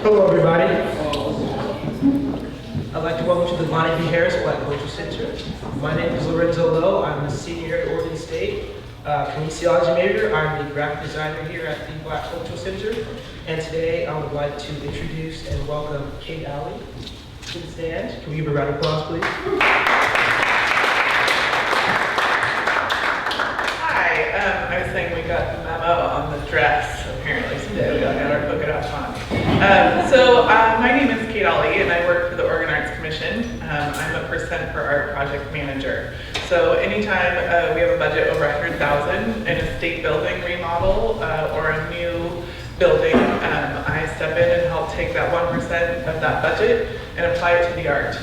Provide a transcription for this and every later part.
Hello, everybody. I'd like to welcome to the Lonnie B. Harris Black Cultural Center. My name is Lorenzo Lowe. I'm a senior here at Oregon State, kinesiology major. I'm the graphic designer here at the Black Cultural Center. And today I would like to introduce and welcome Kate Alley to the stand. Can we give a round of applause, please? I was saying we got the memo on the dress apparently today. We got our book it up on. My name is Kate Ollie and I work for the Oregon Arts Commission. I'm a Percent for Art project manager. So anytime we have a budget over $100,000 in a state building remodel or a new building, I step in and help take that 1% of that budget and apply it to the art.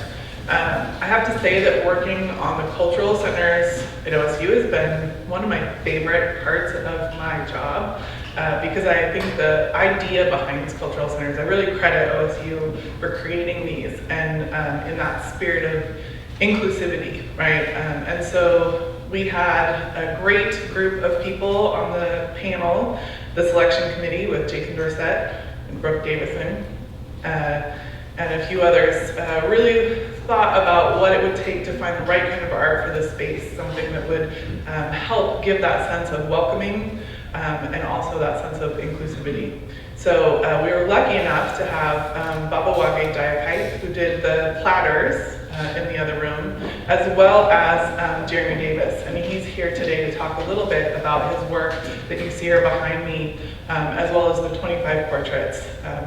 I have to say that working on the cultural centers at OSU has been one of my favorite parts of my job because I think the idea behind these cultural centers, I really credit OSU for creating these and in that spirit of inclusivity, right? And so we had a great group of people on the panel, the selection committee with Jason Dorsett and Brooke Davison, and a few others really thought about what it would take to find the right kind of art for this space, something that would help give that sense of welcoming and also that sense of inclusivity. So we were lucky enough to have Baba Wage Diakite, who did the platters in the other room, as well as Jeremy Davis. And he's here today to talk a little bit about his work that you see here behind me, as well as the 25 portraits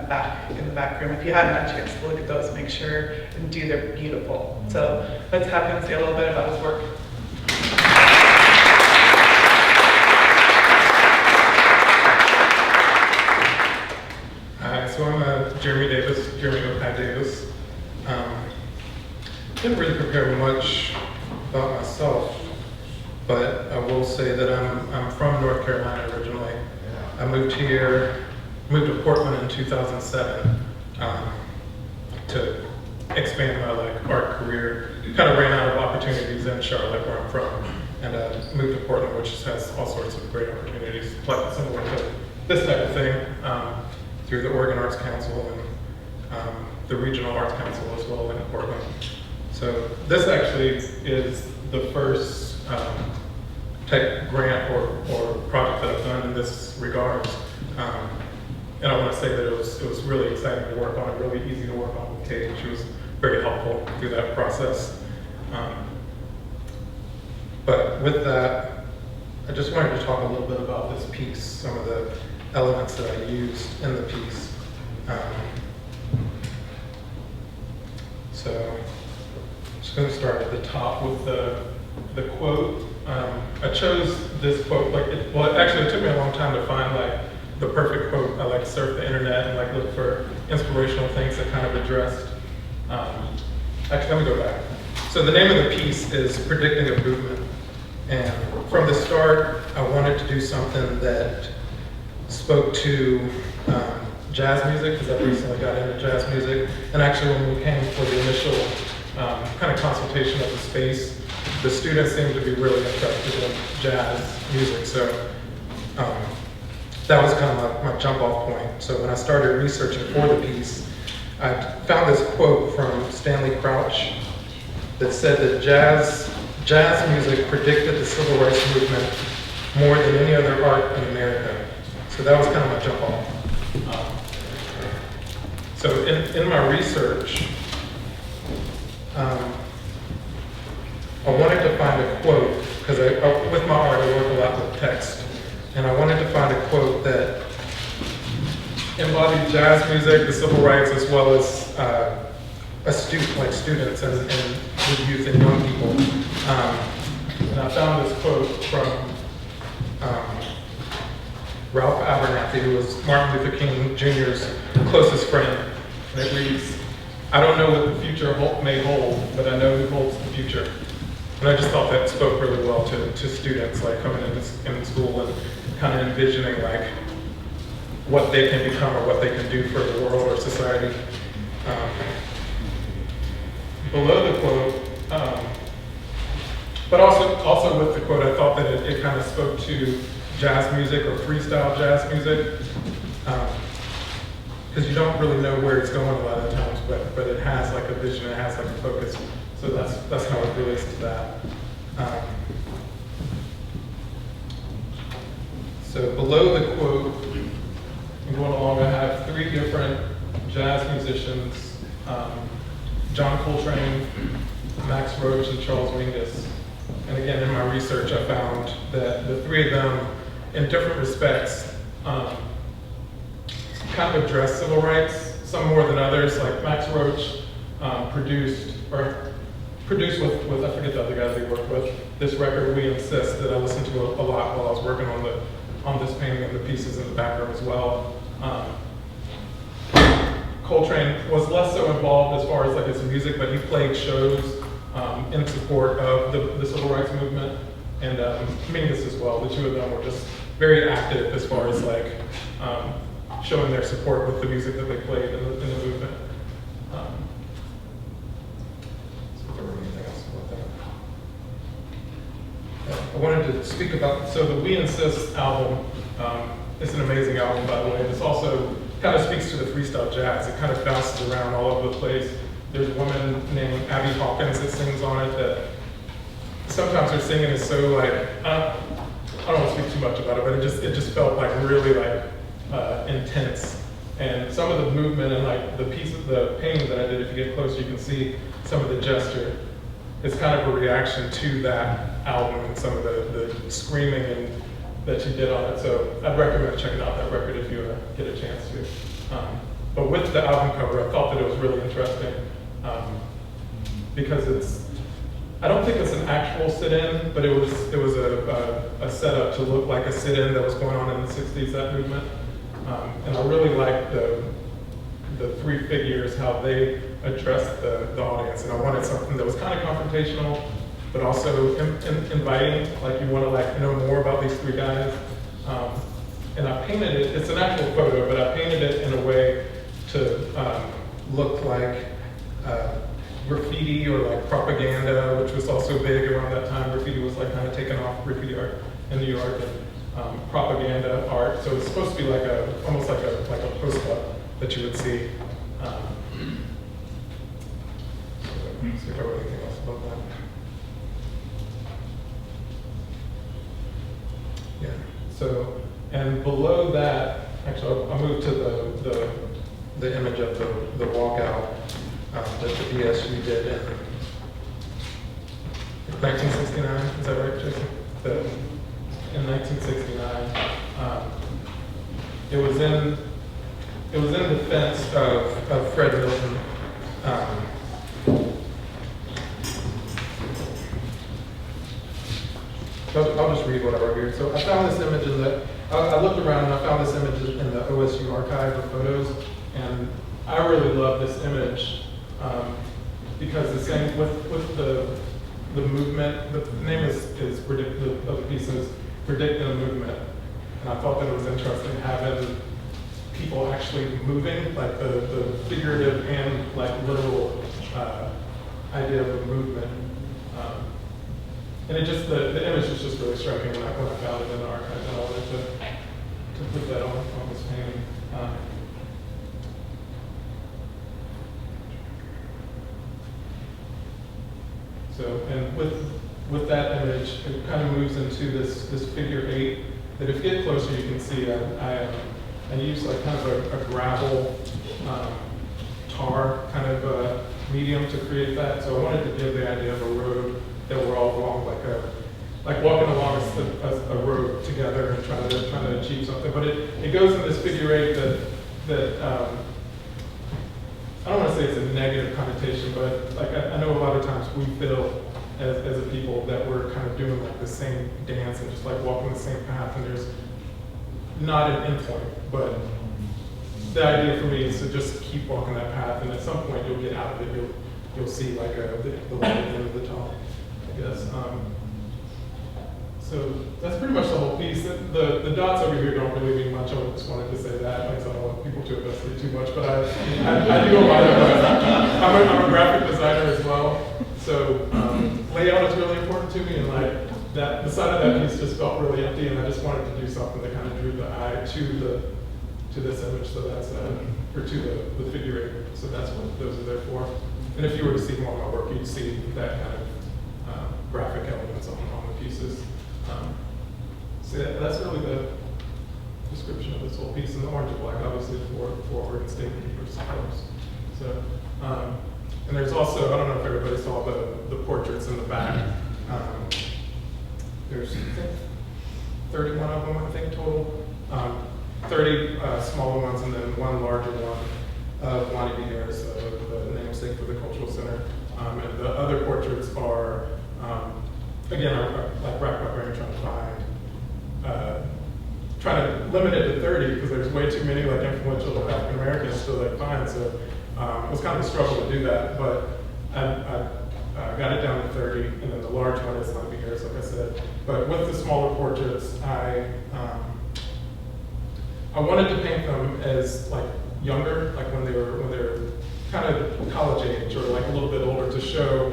back in the back room. If you hadn't had a chance to look at those, make sure and do, they're beautiful. So let's have him say a little bit about his work. Hi, so I'm Jeremy Davis. Didn't really prepare much about myself, but I will say that I'm from North Carolina originally. I moved to Portland in 2007 to expand my art career. Kind of ran out of opportunities in Charlotte, where I'm from, and moved to Portland, which has all sorts of great opportunities, like similar to this type of thing, through the Oregon Arts Council and the Regional Arts Council as well in Portland. So this actually is the first type grant or project that I've done in this regard. And I want to say that it was really exciting to work on, really easy to work on with Kate. She was very helpful through that process. But with that, I just wanted to talk a little bit about this piece, some of the elements that I used in the piece. So I'm just going to start at the top with the quote. I chose this quote, it actually took me a long time to find the perfect quote. I like surf the internet and look for inspirational things that kind of addressed. Actually, let me go back. So the name of the piece is Predicting a Movement. And from the start, I wanted to do something that spoke to jazz music, because I recently got into jazz music. And actually, when we came for the initial kind of consultation of the space, the students seemed to be really interested in jazz music. So that was kind of my jump off point. So when I started researching for the piece, I found this quote from Stanley Crouch that said that jazz music predicted the civil rights movement more than any other art in America. So that was kind of my jump off. So in my research, I wanted to find a quote, because with my art I work a lot with text, and I wanted to find a quote that embodied jazz music, the civil rights, as well as students and the youth and young people. And I found this quote from Ralph Abernathy, who was Martin Luther King Jr.'s closest friend. And it reads, "I don't know what the future may hold, but I know who holds the future." And I just thought that spoke really well to students coming in school and kind of envisioning what they can become or what they can do for the world or society. Below the quote, but also with the quote, I thought that it kind of spoke to jazz music or freestyle jazz music. because you don't really know where it's going a lot of times, but it has like a vision, it has like a focus. So that's how it relates to that. So below the quote, and going along, I have 3 different jazz musicians, John Coltrane, Max Roach, and Charles Mingus. And again, in my research, I found that the 3 of them, in different respects, kind of address civil rights, some more than others. Like Max Roach produced with, I forget the other guys he worked with, this record, We Insist, that I listened to a lot while I was working on this painting and the pieces in the background as well. Coltrane was less so involved as far as like his music, but he played shows in support of the civil rights movement, and Mingus as well. The 2 of them were just very active as far as like showing their support with the music that they played in the movement. So if there were anything else about that. I wanted to speak about, so the We Insist album is an amazing album, by the way. This also kind of speaks to the freestyle jazz. It kind of bounces around all over the place. There's a woman named Abby Hawkins that sings on it that sometimes her singing is so like, I don't want to speak too much about it, but it just felt like really like intense. And some of the movement and like the piece of the painting that I did, if you get closer, you can see some of the gesture. It's kind of a reaction to that album and some of the screaming and that she did on it. So I'd recommend checking out that record if you get a chance to. But with the album cover, I thought that it was really interesting because I don't think it's an actual sit-in, but it was a setup to look like a sit-in that was going on in the 60s, that movement. And I really liked the 3 figures, how they addressed the audience. And I wanted something that was kind of confrontational, but also inviting, like you want to like know more about these 3 guys. And I painted it, it's an actual photo, but I painted it in a way to look like graffiti or like propaganda, which was also big around that time. Graffiti was like kind of taken off, graffiti art in New York, and propaganda art. So it's supposed to be like almost like a post-up that you would see. See if I wrote anything else about that. Yeah. So, and below that, actually, I'll move to the image of the walkout that the BSU did in 1969. Is that right, Jason? In 1969, it was in defense of Fred Milton. I'll just read what I wrote here. So I found this image I looked around and I found this image in the OSU archive of photos, and I really love this image because the same with the movement. The name of the piece is Predicting a Movement, and I thought that it was interesting having people actually moving, like the figurative and like literal idea of a movement. And the image was just really striking when I found it in the archive, and I wanted to put that on this painting. So, and with that image, it kind of moves into this figure 8 that if you get closer you can see I use like kind of a gravel tar kind of medium to create that. So I wanted to give the idea of a road that we're all along, like walking along a road together and trying to achieve something. But it goes in this figure 8 that I don't want to say it's a negative connotation, but like I know a lot of times we feel as a people that we're kind of doing like the same dance and just like walking the same path, and there's not an endpoint, but the idea for me is to just keep walking that path, and at some point you'll get out of it. You'll see like the light at the end of the tunnel, I guess. So that's pretty much the whole piece. The dots over here don't really mean much. I just wanted to say that. Like, so I don't want people to investigate too much, but I do a lot of I'm a graphic designer as well. So layout is really important to me, and like the side of that piece just felt really empty, and I just wanted to do something that kind of drew the eye to this image, so that's, or to the figure 8, so that's what those are there for. And if you were to see more of my work, you'd see that kind of graphic elements on the pieces. So that's really the description of this whole piece, and the orange and black, obviously, for Oregon State University colors. So, and there's also, I don't know if everybody saw the portraits in the back. There's, I think, 31 of them, I think, total. 30 smaller ones, and then one larger one of Lonnie B. Harris, the namesake for the Cultural Center. And the other portraits are, again, like racked my brain trying to find, trying to limit it to 30 because there's way too many like influential African Americans to like find. So it was kind of a struggle to do that, but I got it down to 30, and then the large one is Lonnie B. Harris, like I said. But with the smaller portraits, I wanted to paint them as like younger, like when they were kind of college age or like a little bit older, to show,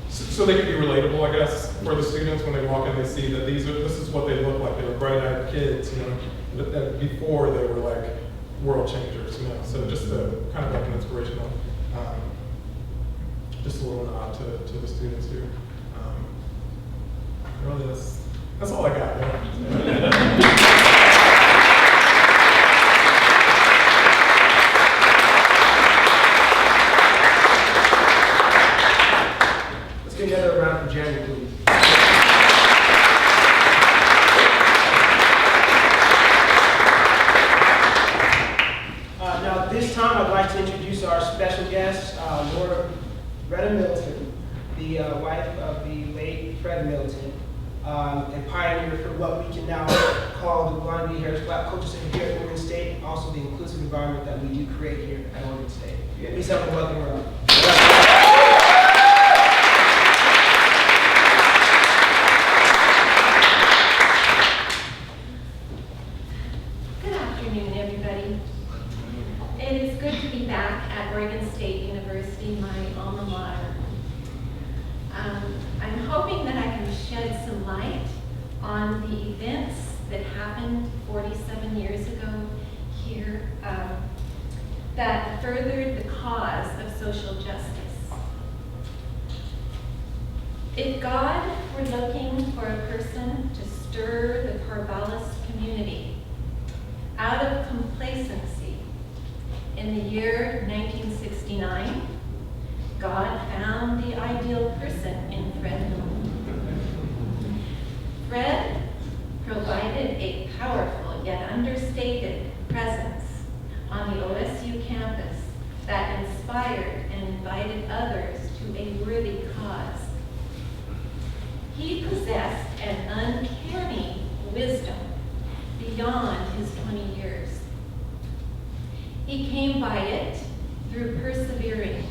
so they could be relatable, I guess, for the students when they walk in. They see that this is what they look like. They were bright-eyed kids, you know, that before they were like world changers, you know. So just kind of like an inspirational, just a little nod to the students here. Really, that's all I got. Yeah. Let's get another round for Jeremy, please. Now, this time I'd like to introduce our special guest, Laura Retta Middleton, the wife of the late Fred Middleton, and pioneer for what we can now call the Lonnie B. Harris Black Culture Center here at Oregon State, also the inclusive environment that we do create here at Oregon State. Please help me welcome her up. Good afternoon, everybody. It is good to be back at Oregon State University, my alma mater. I'm hoping that I can shed some light on the events that happened 47 years ago here that furthered the cause of social justice. If God were looking for a person to stir the Corvallis community out of complacency in the year 1969, God found the ideal person in Fred Middleton. Fred provided a powerful yet understated presence on the OSU campus that inspired and invited others to a worthy cause. He possessed an uncanny wisdom beyond his 20 years. He came by it through persevering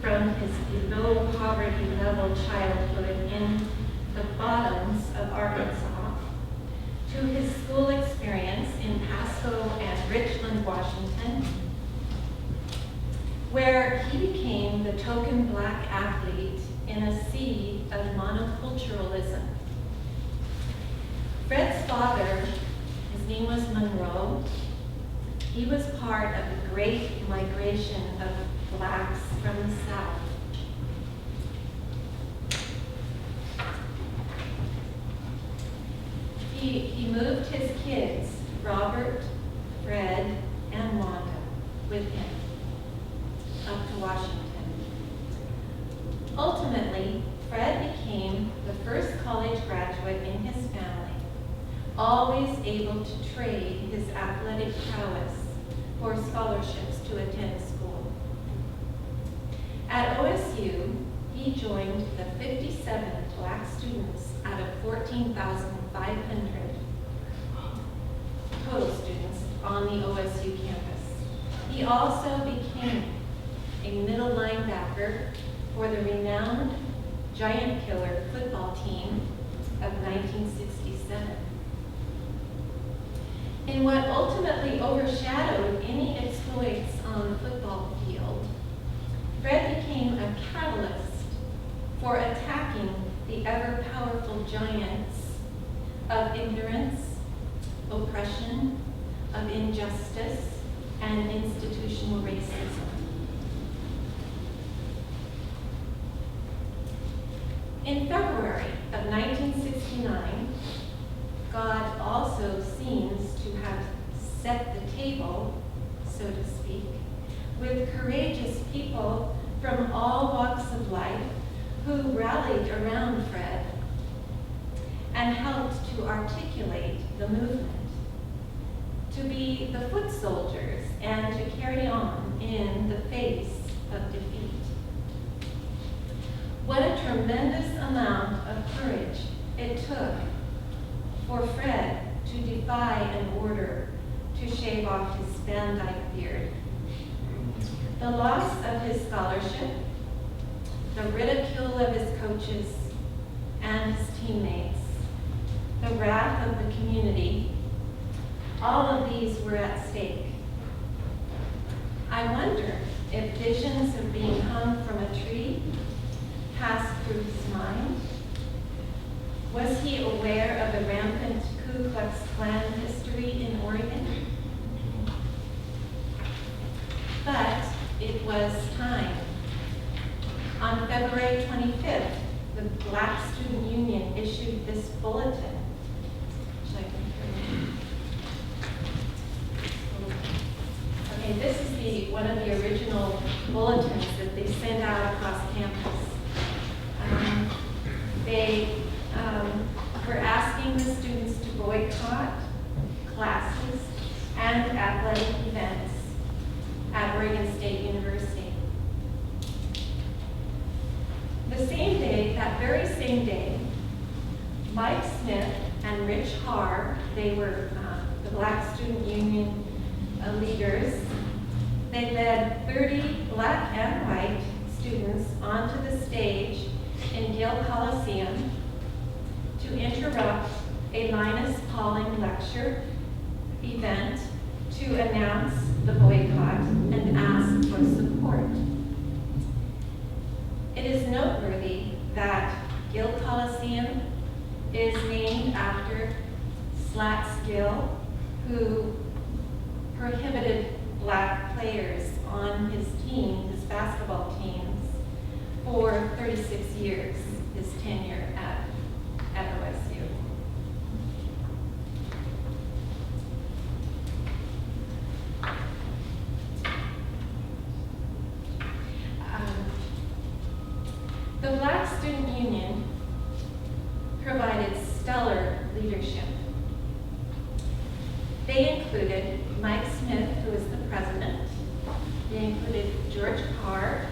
from his below poverty level childhood in the bottoms of Arkansas to his school experience in Pasco and Richland, Washington, where he became the token black athlete in a sea of monoculturalism. Fred's father, his name was Monroe. He was part of the great migration of blacks from the South. He moved his kids, Robert, Fred, and Wanda, with him up to Washington. Ultimately, Fred became the first college graduate in his family, always able to trade his athletic prowess for scholarships to attend school. At OSU, he joined the 57 black students out of 14,500 total students on the OSU campus. He also became a middle linebacker for the renowned Giant Killer football team of 1967. In what ultimately overshadowed any exploits on the football field, Fred became a catalyst for attacking the ever-powerful giants of ignorance, oppression, of injustice, and institutional racism. In February of 1969, God also seems to have set the table, so to speak, with courageous people from all walks of life who rallied around Fred and helped to articulate the movement, to be the foot soldiers and to carry on in the face of defeat. What a tremendous amount of courage it took for Fred to defy an order to shave off his Van Dyke beard. The loss of his scholarship, the ridicule of his coaches and his teammates, the wrath of the community, all of these were at stake. I wonder if visions of being hung from a tree passed through his mind. Was he aware of the rampant Ku Klux Klan history in Oregon? But it was time. On February 25th, the Black Student Union issued this bulletin. Should I come through? Okay, this is one of the original bulletins that they sent out across campus. They were asking the students to boycott classes and athletic events at Oregon State University. The same day, that very same day, Mike Smith and Rich Haar, they were the Black Student Union leaders, they led 30 black and white students onto the stage in Gill Coliseum to interrupt a Linus Pauling lecture event to announce the boycott and ask for support. It is noteworthy that Gill Coliseum is named after Slats Gill, who prohibited black players on his team, his basketball teams, for 36 years, his tenure at OSU. The Black Student Union provided stellar leadership. They included Mike Smith, who was the president. They included George Carr,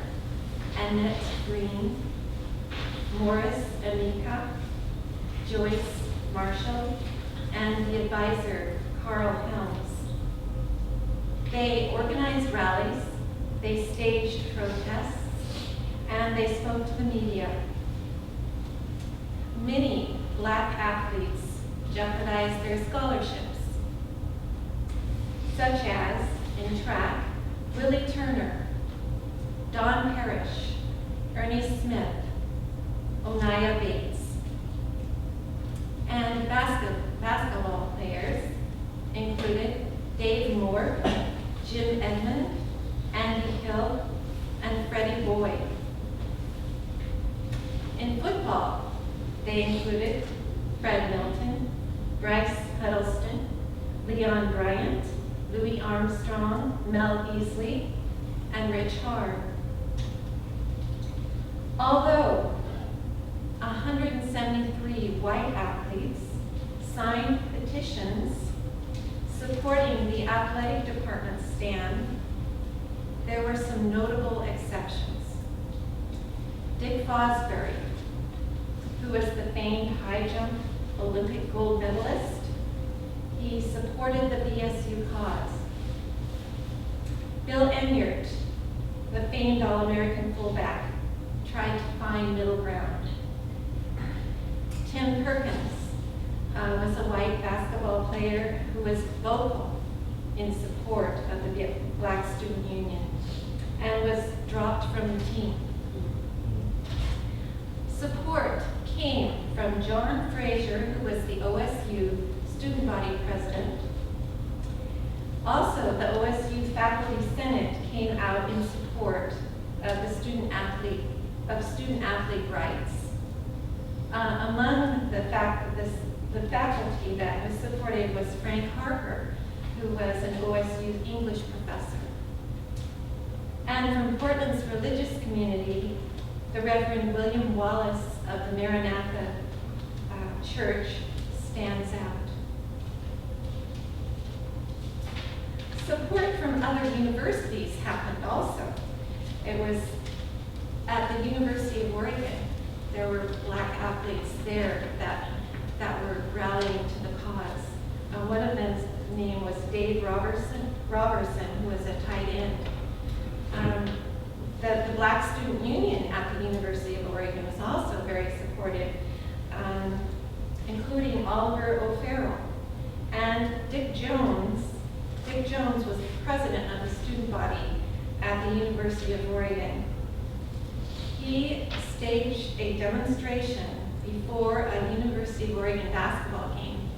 Annette Green, Morris Anika, Joyce Marshall, and the advisor, Carl Helms. They organized rallies, they staged protests, and they spoke to the media. Many black athletes jeopardized their scholarships, such as, in track, Willie Turner, Don Parrish, Ernie Smith, Onaya Bates. And basketball players included Dave Moore, Jim Edmond, Andy Hill, and Freddie Boyd. In football, they included Fred Milton, Bryce Huddleston, Leon Bryant, Louis Armstrong, Mel Beasley, and Rich Haar. Although 173 white athletes signed petitions supporting the athletic department's stand, there were some notable exceptions. Dick Fosbury, who was the famed high jump Olympic gold medalist, he supported the BSU cause. Bill Enyart, the famed All-American fullback, tried to find middle ground. Tim Perkins was a white basketball player who was vocal in support of the Black Student Union and was dropped from the team. Support came from John Fraser, who was the OSU student body president, of student athlete rights. Among the faculty that was supported was Frank Harper, who was an OSU English professor. And from Portland's religious community, the Reverend William Wallace of the Maranatha Church stands out. Support from other universities happened also. It was at the University of Oregon. There were black athletes there that were rallying to the cause. One of them's name was Dave Robertson, who was a tight end. The Black Student Union at the University of Oregon was also very supportive, including Oliver O'Farrell. And Dick Jones was president of the student body at the University of Oregon. He staged a demonstration before a University of Oregon basketball game.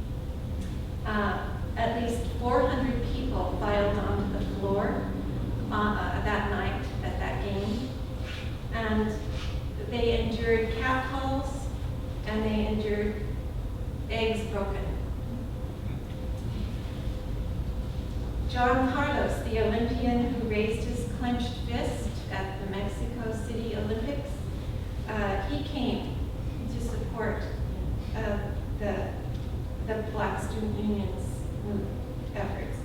At least 400 people filed onto the floor that night at that game. And they endured catcalls and they endured eggs broken. John Carlos, the Olympian who raised his clenched fist at the Mexico City Olympics, he came to support the Black Student Union's efforts.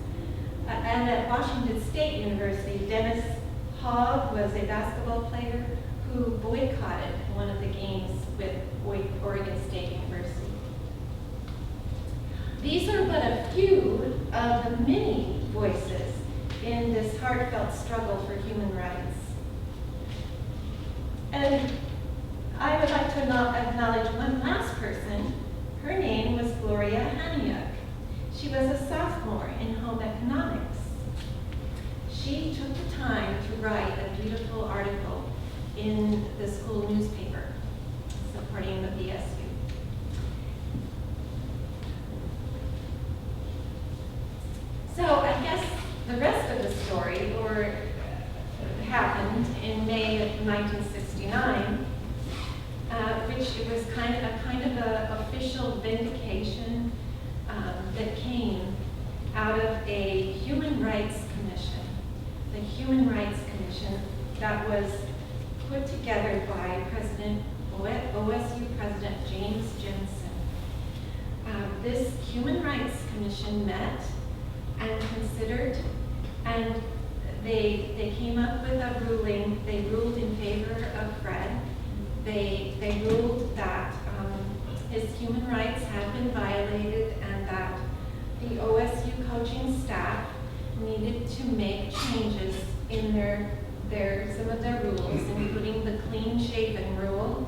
And at Washington State University, Dennis Hogg was a basketball player who boycotted one of the games with Oregon State University. These are but a few of the many voices in this heartfelt struggle for human rights. And I would like to acknowledge one last person. Her name was Gloria Haniuk. She was a sophomore in home economics. She took the time to write a beautiful article in the school newspaper supporting the BSU. So I guess the rest of the story happened in May of 1969, which was kind of an official vindication that came out of a Human Rights Commission, the Human Rights Commission that was put together by OSU President James Jensen. This Human Rights Commission met and considered, and they came up with a ruling. They ruled in favor of Fred. They ruled that his human rights had been violated and that the OSU coaching staff needed to make changes in some of their rules, including the clean-shaven rule.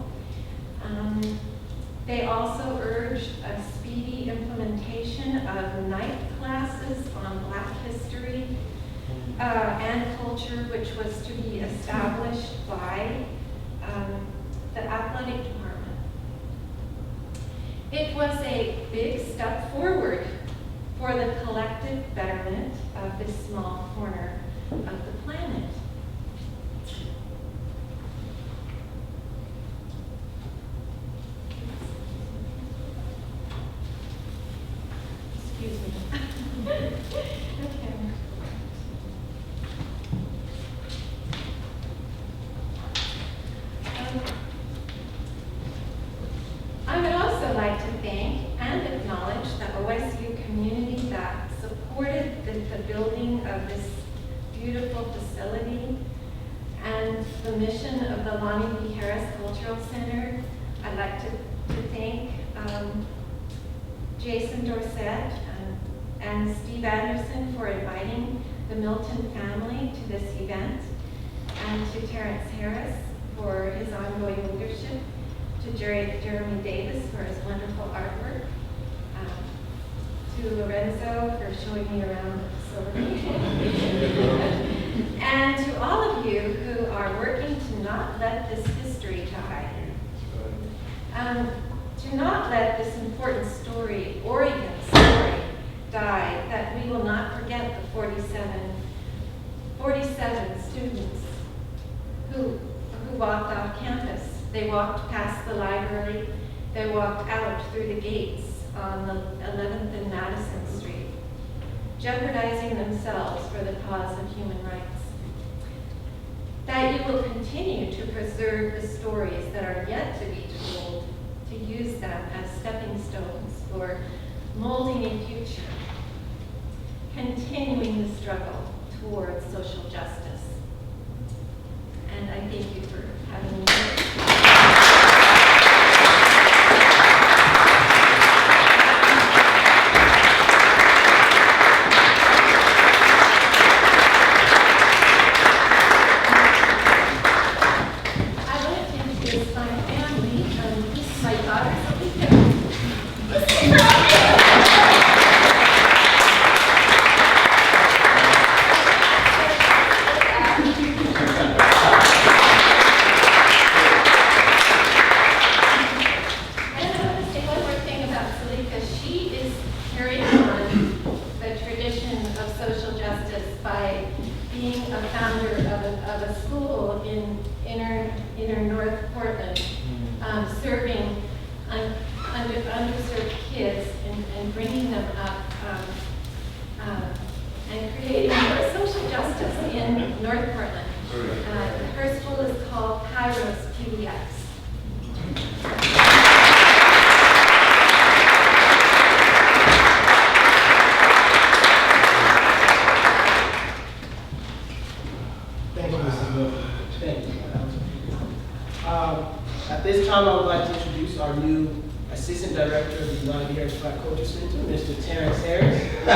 They also urged a speedy implementation of night classes on Black history and culture, which was to be established by the athletic department. It was a big step forward for the collective betterment of this small corner of the planet. Excuse me. Okay. I would also like to thank and acknowledge the OSU community that supported the building of this beautiful facility and the mission of the Lonnie B. Harris Cultural Center. I'd like to thank Jason Dorsett and Steve Anderson for inviting the Milton family to this event, and to Terrence Harris for his ongoing leadership, to Jeremy Davis for his wonderful artwork, to Lorenzo for showing me around the facility, and to all of you who are working to not let this history die. To not let this important story, Oregon story, die, that we will not forget the 47 students who walked off campus. They walked past the library. They walked out through the gates on the 11th and Madison Street, jeopardizing themselves for the cause of human rights. That you will continue to preserve the stories that are yet to be told, to use them as stepping stones for molding a future, continuing the struggle towards social justice. And I thank you for having me here. Underserved kids and bringing them up and creating more social justice in North Portland. Her school is called Kairos PDX. Thank you, Mrs. Miller. Thank you. At this time, I would like to introduce our new Assistant Director of the Lonnie Harris Black Culture Center, Mr. Terrence Harris. A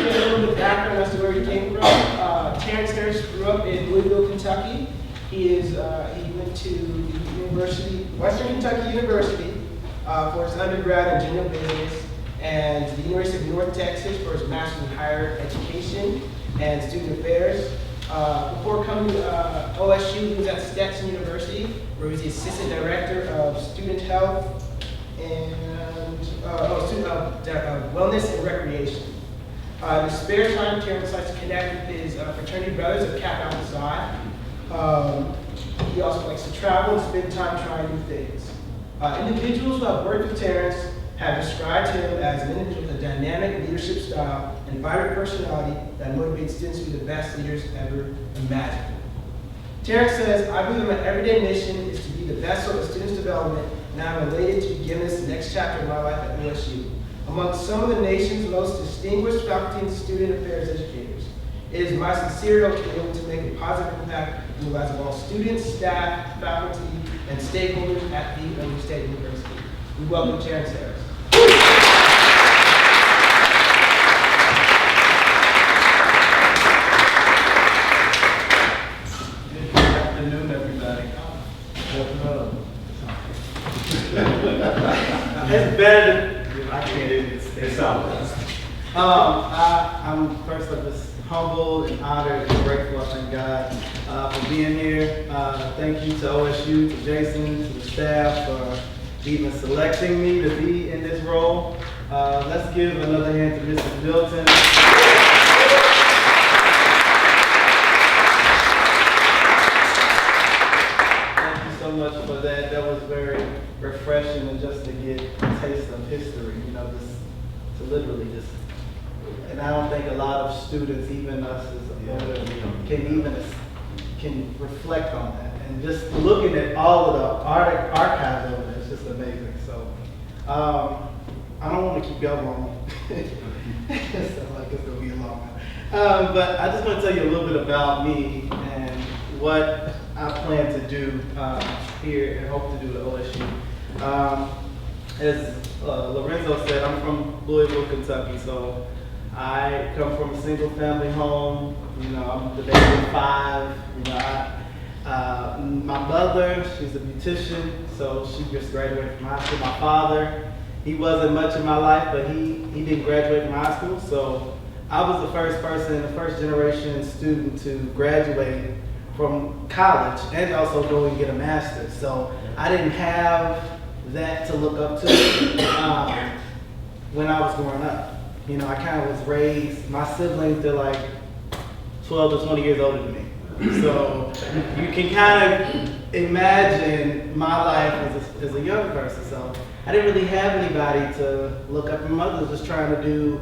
little bit of background as to where he came from. Terrence Harris grew up in Louisville, Kentucky. He went to the Western Kentucky University for his undergrad in general business, and the University of North Texas for his master's in higher education and student affairs. Before coming to OSU, he was at Stetson University, where he was the assistant director of student health and wellness and recreation. In his spare time, Terrence likes to connect with his fraternity brothers at Kappa Psi. He also likes to travel and spend time trying new things. Individuals who have worked with Terrence have described him as an individual with a dynamic leadership style and vibrant personality that motivates students to be the best leaders ever imagined. Terrence says, I believe my everyday mission is to be the vessel of students' development, and I'm elated to be given this next chapter of my life at OSU, among some of the nation's most distinguished faculty and student affairs educators. It is my sincere hope to be able to make a positive impact in the lives of all students, staff, faculty, and stakeholders at the State University. We welcome Terrence Harris. It's better than I can't even say something. I'm first of just humbled and honored and grateful, I thank God for being here. Thank you to OSU, to Jason, to the staff for even selecting me to be in this role. Let's give another hand to Mrs. Milton. Thank you so much for that. That was very refreshing, and just to get a taste of history, you know, just to literally just, and I don't think a lot of students, even us as older, can reflect on that. And just looking at all of the archives over there, it's just amazing. So I don't want to keep going on. It sounds like it's going to be a long one. But I just want to tell you a little bit about me and what I plan to do here and hope to do at OSU. As Lorenzo said, I'm from Louisville, Kentucky, so I come from a single family home. You know, I'm the baby of 5. You know, my mother, she's a beautician, so she just graduated from high school. My father, he wasn't much in my life, but he didn't graduate from high school, so I was the first person, the first generation student to graduate from college and also go and get a master's. So I didn't have that to look up to when I was growing up. You know, I kind of was raised, my siblings, they're like 12 to 20 years older than me. So you can kind of imagine my life as a young person. So I didn't really have anybody to look up. My mother was just trying to do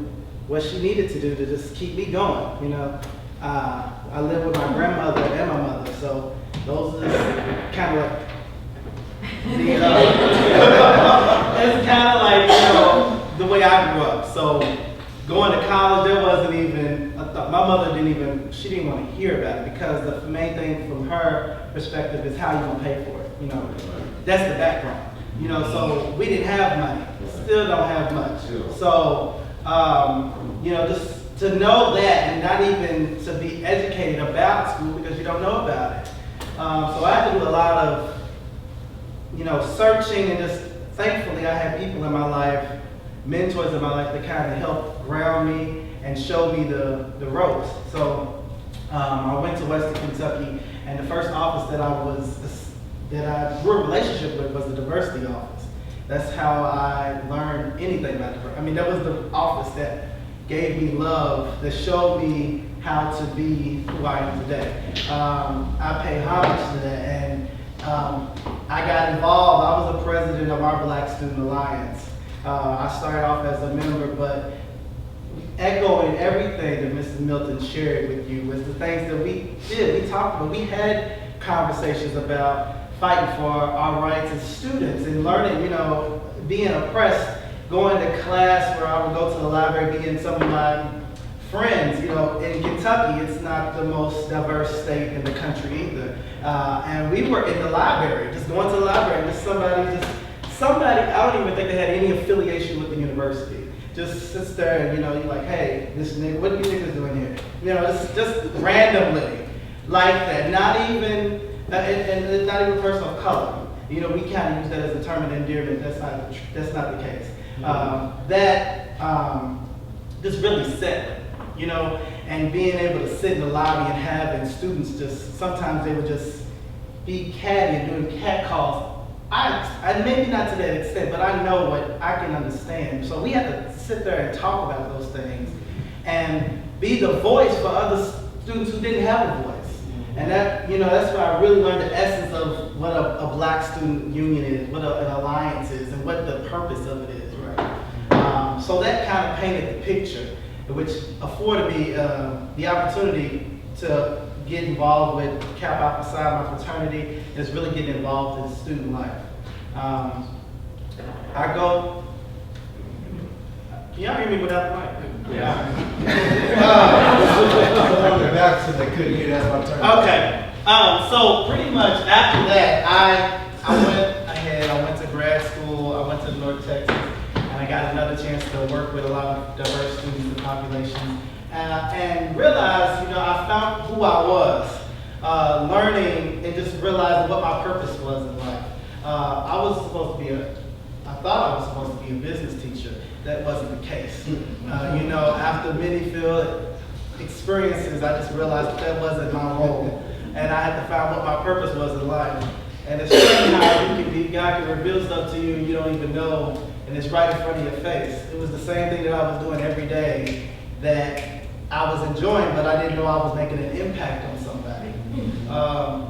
what she needed to do to just keep me going, you know. I lived with my grandmother and my mother, so those are kind of like it's kind of like, you know, the way I grew up. So going to college, there wasn't even, my mother she didn't want to hear about it, because the main thing from her perspective is how you gonna pay for it, you know. That's the background, you know, so we didn't have money, still don't have much. So, you know, just to know that and not even to be educated about school because you don't know about it. So I had to do a lot of, you know, searching, and just thankfully I had people in my life, mentors in my life, that kind of helped ground me and show me the ropes. So I went to Western Kentucky, and the first office that I grew a relationship with was the diversity office. That's how I learned anything about diversity. I mean, that was the office that gave me love, that showed me how to be who I am today. I pay homage to that, and I got involved. I was the president of our Black Student Alliance. I started off as a member, but echoing everything that Mrs. Milton shared with you was the things that we did. We talked about, we had conversations about fighting for our rights as students and learning, you know, being oppressed, going to class where I would go to the library, being some of my friends, you know, in Kentucky, it's not the most diverse state in the country either. And we were in the library, just going to the library, and somebody, I don't even think they had any affiliation with the university. Just sits there and, you know, you're like, hey, this nigga, what do you think is doing here? You know, it's just randomly like that. Not even, and not even a person of color. You know, we kind of use that as a term of endearment. That's not the case. Just really settling, you know, and being able to sit in the lobby and having students just, sometimes they would just be catty and doing cat calls. I maybe not to that extent, but I know what I can understand. So we had to sit there and talk about those things and be the voice for other students who didn't have a voice. And that, you know, that's where I really learned the essence of what a Black student union is, what an alliance is, and what the purpose of it is, right? So that kind of painted the picture, which afforded me the opportunity to get involved with Kappa Alpha Psi, my fraternity, and just really getting involved in student life. Y'all hear me without the mic? Yeah. Back so they couldn't hear, that's my turn. Okay. So pretty much after that, I went to grad school, I went to North Texas, and I got another chance to work with a lot of diverse students in the population, and realized, you know, I found who I was, learning and just realizing what my purpose was in life. I thought I was supposed to be a business teacher. That wasn't the case. You know, after many field experiences, I just realized that wasn't my role. And I had to find what my purpose was in life. And it's funny how God can reveal stuff to you and you don't even know, and it's right in front of your face. It was the same thing that I was doing every day that I was enjoying, but I didn't know I was making an impact on somebody.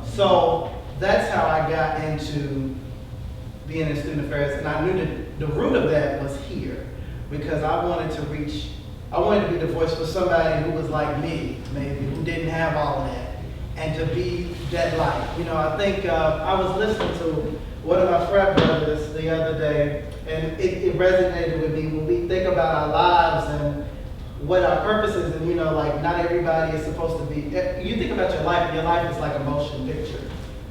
So that's how I got into being in student affairs, and I knew that the root of that was here, because I wanted to be the voice for somebody who was like me, maybe, who didn't have all of that, and to be that light. You know, I think I was listening to one of my frat brothers the other day, and it resonated with me when we think about our lives and what our purpose is, and you know, like not everybody is supposed to be, you think about your life is like a motion picture,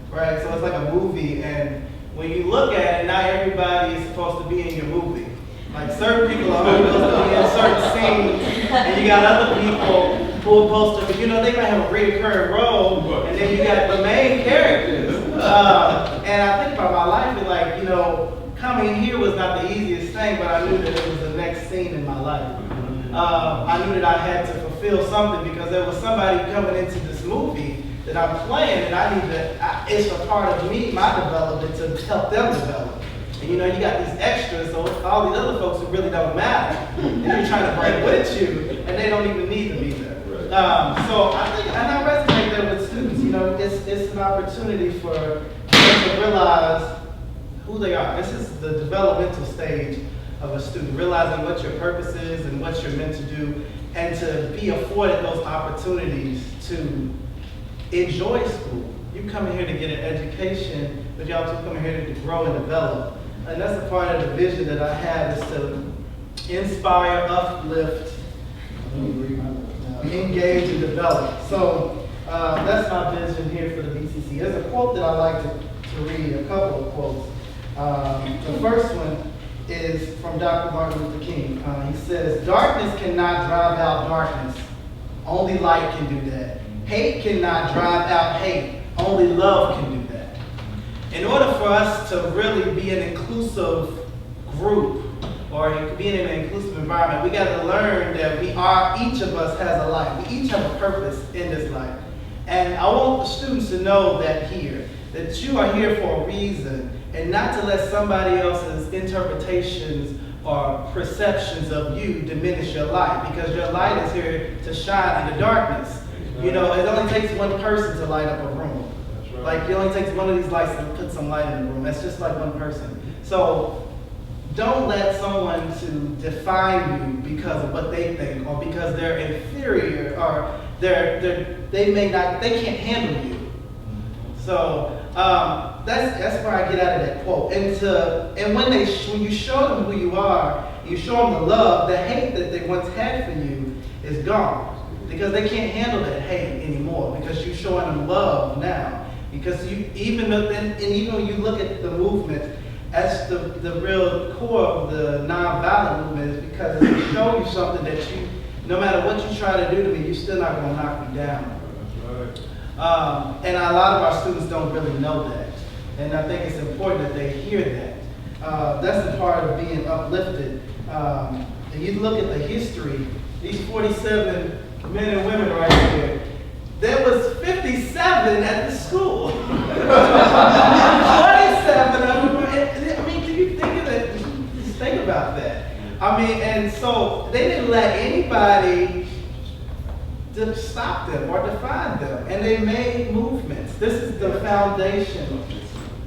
right? So it's like a movie, and when you look at it, not everybody is supposed to be in your movie. Like certain people are only supposed to be in certain scenes, and you got other people who are supposed to, you know, they might have a recurring role, and then you got the main characters. And I think about my life, and like, you know, coming here was not the easiest thing, but I knew that it was the next scene in my life. I knew that I had to fulfill something because there was somebody coming into this movie that I'm playing, and I need to, it's a part of me, my development, to help them develop. And you know, you got these extras, so all these other folks who really don't matter, and you're trying to bring with you, and they don't even need to be there. So I think, and I resonate that with students, you know, it's an opportunity for them to realize who they are. This is the developmental stage of a student, realizing what your purpose is and what you're meant to do, and to be afforded those opportunities to enjoy school. You come in here to get an education, but you also come in here to grow and develop. And that's a part of the vision that I have, is to inspire, uplift, engage, and develop. So that's my vision here for the BCC. There's a quote that I like to read, a couple of quotes. The first one is from Dr. Martin Luther King. He says, "Darkness cannot drive out darkness. Only light can do that. Hate cannot drive out hate. Only love can do that." In order for us to really be an inclusive group, or being in an inclusive environment, we got to learn that each of us has a life. We each have a purpose in this life. And I want the students to know that you are here for a reason, and not to let somebody else's interpretations or perceptions of you diminish your light, because your light is here to shine in the darkness. You know, it only takes one person to light up a room. Like, it only takes one of these lights to put some light in the room. That's just like one person. So don't let someone to define you because of what they think, or because they're inferior, or they can't handle you. So that's where I get out of that quote. And when you show them who you are, you show them the love, the hate that they once had for you is gone, because they can't handle that hate anymore, because you're showing them love now. Because even when you look at the movement, that's the real core of the nonviolent movement, is because it shows you something that no matter what you try to do to me, you're still not going to knock me down. That's right. And a lot of our students don't really know that. And I think it's important that they hear that. That's the part of being uplifted. And you look at the history, these 47 men and women right here, there was 57 at the school. 47 of them. I mean, do you think of that? Just think about that. I mean, and so they didn't let anybody to stop them or define them. And they made movements. This is the foundation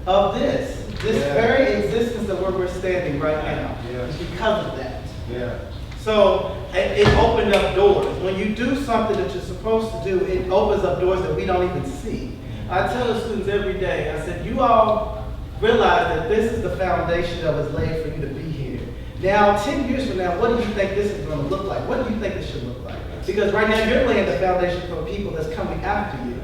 of this very existence of where we're standing right now. It's because of that. Yeah. So it opened up doors. When you do something that you're supposed to do, it opens up doors that we don't even see. I tell the students every day, I said, you all realize that this is the foundation that was laid for you to be here. Now, 10 years from now, what do you think this is going to look like? What do you think it should look like? Because right now, you're laying the foundation for people that's coming after you.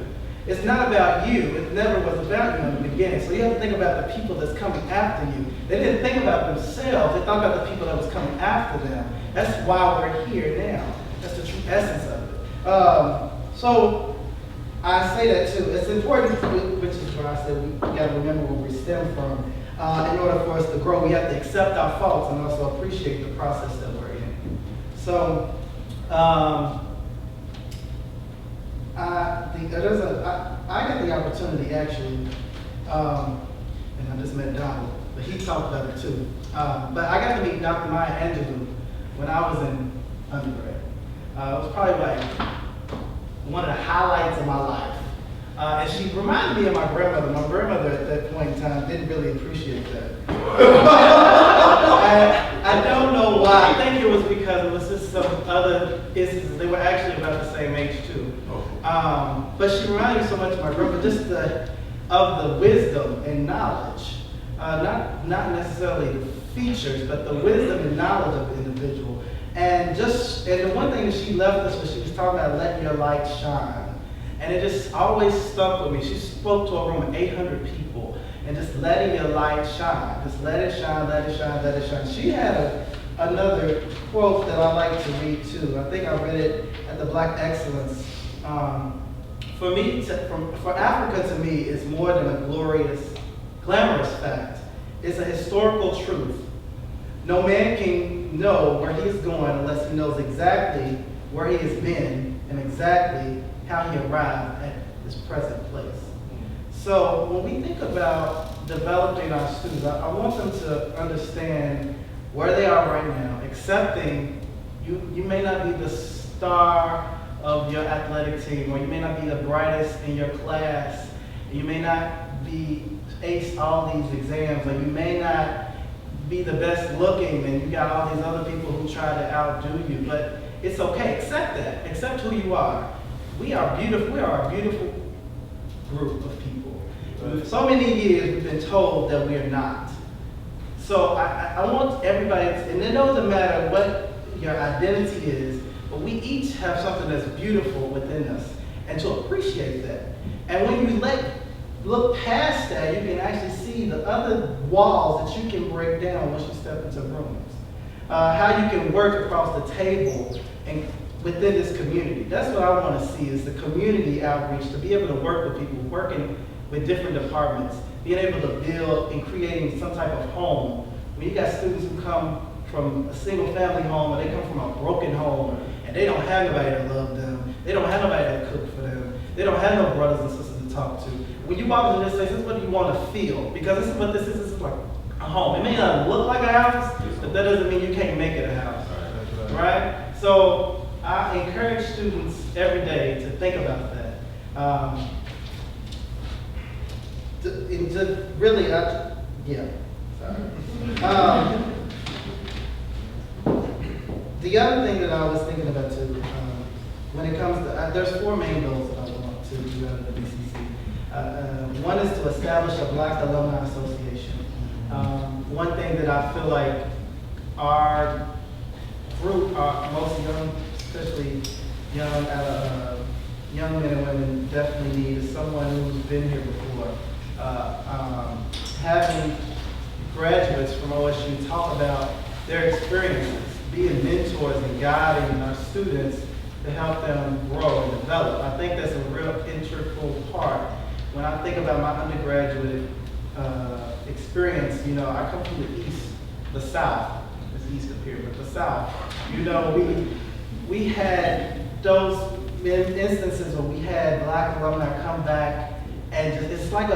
It's not about you. It never was about you in the beginning. So you have to think about the people that's coming after you. They didn't think about themselves. They thought about the people that was coming after them. That's why we're here now. That's the true essence of it. So I say that too. It's important, which is where I said we got to remember where we stem from. In order for us to grow, we have to accept our faults and also appreciate the process that we're in. So I got the opportunity actually, and I just met Donald, but he talked about it too. But I got to meet Dr. Maya Angelou when I was in undergrad. It was probably like one of the highlights of my life. And she reminded me of my grandmother. My grandmother at that point in time didn't really appreciate that. I don't know why. I think it was because it was just some other instances. They were actually about the same age too. But she reminded me so much of my grandmother, just of the wisdom and knowledge. Not necessarily the features, but the wisdom and knowledge of the individual. And the one thing that she left us was she was talking about letting your light shine. And it just always stuck with me. She spoke to a room of 800 people and just letting your light shine. Just let it shine, let it shine, let it shine. She had another quote that I like to read too. I think I read it at the Black Excellence. For Africa to me is more than a glamorous fact. It's a historical truth. No man can know where he is going unless he knows exactly where he has been and exactly how he arrived at this present place. So when we think about developing our students, I want them to understand where they are right now, accepting you may not be the star of your athletic team, or you may not be the brightest in your class, you may not be ace all these exams, or you may not be the best looking, and you got all these other people who try to outdo you, but it's okay, accept that, accept who you are. We are beautiful, we are a beautiful group of people. For so many years we've been told that we are not. So I want everybody, and it doesn't matter what your identity is, but we each have something that's beautiful within us, and to appreciate that. And when you look past that, you can actually see the other walls that you can break down once you step into rooms. How you can work across the table and within this community. That's what I want to see, is the community outreach, to be able to work with people, working with different departments, being able to build and creating some type of home. When you got students who come from a single family home, or they come from a broken home, and they don't have nobody to love them, they don't have nobody to cook for them, they don't have no brothers and sisters to talk to. When you walk into this place, this is what you want to feel, because this is what this is like a home. It may not look like a house, but that doesn't mean you can't make it a house, right? So I encourage students every day to think about that. The other thing that I was thinking about too, when it comes to, there's 4 main goals that I want to do out of the BCC. One is to establish a Black Alumni Association. One thing that I feel like our group, most young, especially young men and women definitely need, is someone who's been here before. Having graduates from OSU talk about their experiences, being mentors and guiding our students to help them grow and develop. I think that's a real integral part. When I think about my undergraduate experience, I come from the East, the South. It's East up here, but the South. We had those instances where we had Black alumni come back, and it's like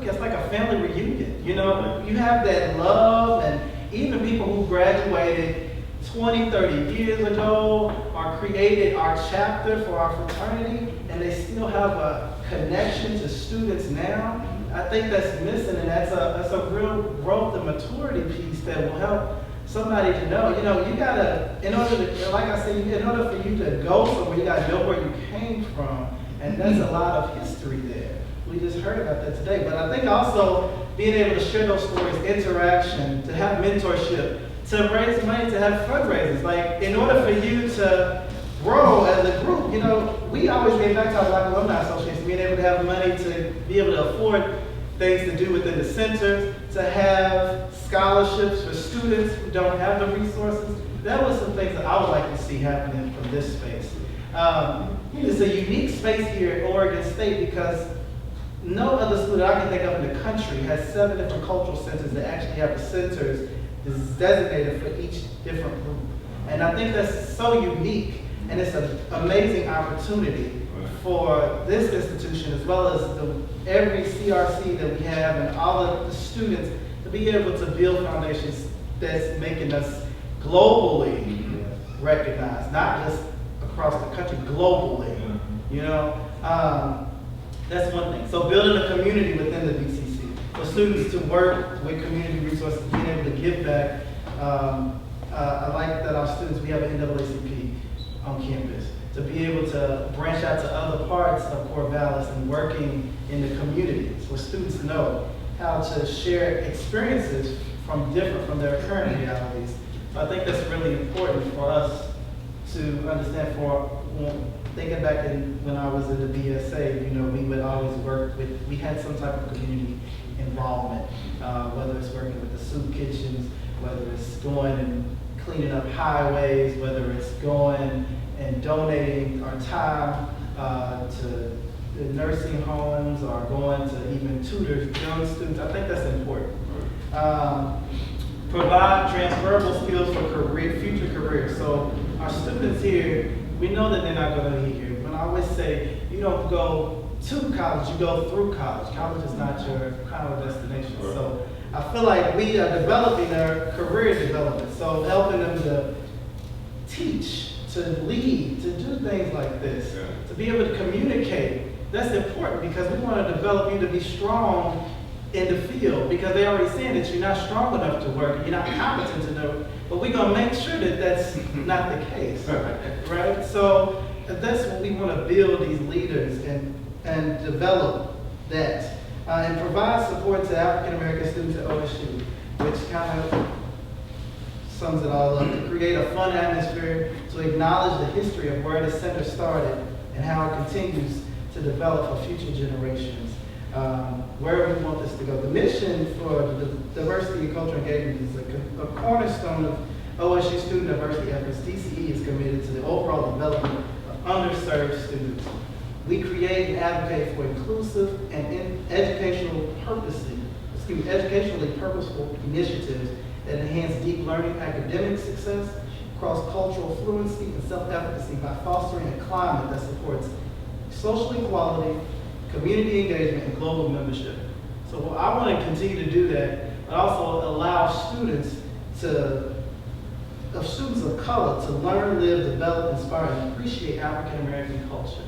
it's like a family reunion. You have that love, and even people who graduated 20, 30 years ago or created our chapter for our fraternity, and they still have a connection to students now. I think that's missing, and that's a real growth and maturity piece that will help somebody to know. You gotta, in order to, like I said, in order for you to go somewhere, you gotta know where you came from, and there's a lot of history there. We just heard about that today, but I think also being able to share those stories, interaction, to have mentorship, to raise money, to have fundraisers. Like, in order for you to grow as a group, we always get back to our Black Alumni Association, being able to have money to be able to afford things to do within the center, to have scholarships for students who don't have the resources. That was some things that I would like to see happening from this space. It's a unique space here at Oregon State because no other school that I can think of in the country has 7 different cultural centers that actually have the centers designated for each different group. And I think that's so unique, and it's an amazing opportunity for this institution, as well as every CRC that we have and all of the students, to be able to build foundations that's making us globally recognized, not just across the country, globally. That's one thing. So building a community within the BCC, for students to work with community resources, being able to give back. I like that our students, we have an NAACP on campus, to be able to branch out to other parts of Corvallis and working in the community, so students know how to share experiences from their current realities. So I think that's really important for us to understand. Thinking back when I was at the BSA, we would always work with, we had some type of community involvement, whether it's working with the soup kitchens, whether it's going and cleaning up highways, whether it's going and donating our time to the nursing homes, or going to even tutor young students. I think that's important. Provide transferable skills for future careers. So our students here, we know that they're not going to be here. But I always say, you don't go to college, you go through college. College is not your final destination. So I feel like we are developing their career development. So helping them to teach, to lead, to do things like this, to be able to communicate. That's important because we want to develop you to be strong in the field because they already saying that you're not strong enough to work, you're not competent to do it. But we're going to make sure that that's not the case, right? So that's what we want to build these leaders and develop that. And provide support to African American students at OSU, which kind of sums it all up. To create a fun atmosphere, to acknowledge the history of where the center started and how it continues to develop for future generations. Where we want this to go. The mission for the diversity and cultural engagement is a cornerstone of OSU student diversity efforts. DCE is committed to the overall development of underserved students. We create and advocate for inclusive and educationally purposeful initiatives that enhance deep learning, academic success, cross-cultural fluency, and self-efficacy by fostering a climate that supports social equality, community engagement, and global membership. So I want to continue to do that, but also allow students of color to learn, live, develop, inspire, and appreciate African American culture.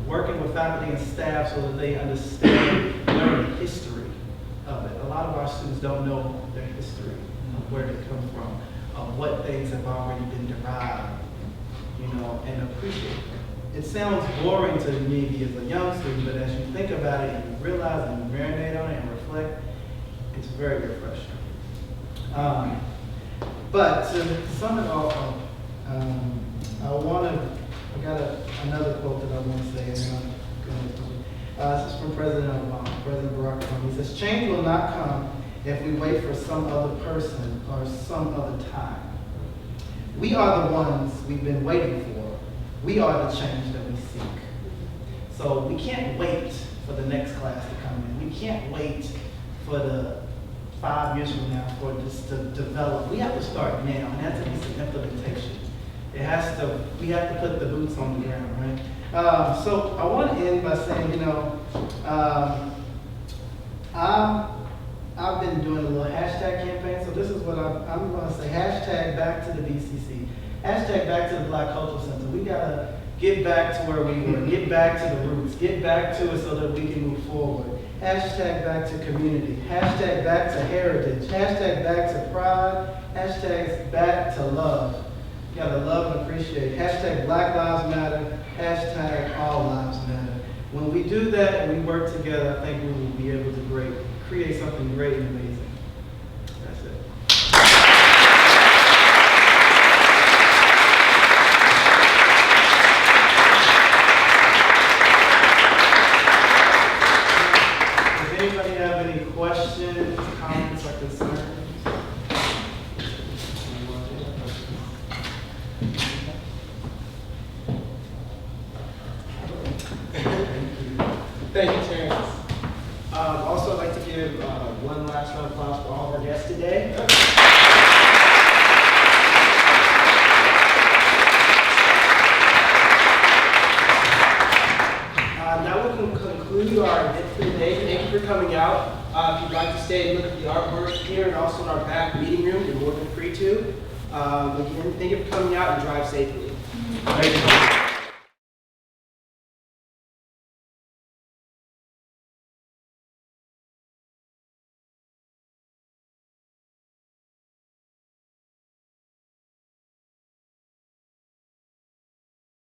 Working with faculty and staff so that they understand, learn the history of it. A lot of our students don't know their history, where they come from, what things have already been derived, and appreciate them. It sounds boring to me as a young student, but as you think about it and you realize and you marinate on it and reflect, it's very refreshing. But to sum it all up, I got another quote that I want to say. This is from President Obama, President Barack Obama. He says, "Change will not come if we wait for some other person or some other time. We are the ones we've been waiting for. We are the change that we seek." So we can't wait for the next class to come in. We can't wait for the 5 years from now for this to develop. We have to start now, and that's a piece of implementation. We have to put the boots on the ground, right? So I want to end by saying, I've been doing a little hashtag campaign, so this is what I'm going to say. Hashtag back to the BCC. Hashtag back to the Black Cultural Center. We got to get back to where we were, get back to the roots, get back to it so that we can move forward. Hashtag back to community. Hashtag back to heritage. Hashtag back to pride. Hashtag back to love. You gotta love and appreciate. Hashtag Black Lives Matter. Hashtag All Lives Matter. When we do that and we work together, I think we will be able to create something great and amazing. That's it. Does anybody have any questions, comments, or concerns? Thank you, Terrence. Also, I'd like to give one last round of applause for all of our guests today. That will conclude our event for today. Thank you for coming out. If you'd like to stay and look at the artwork here and also in our back meeting room, you're more than free to. Again, thank you for coming out and drive safely. Thank you.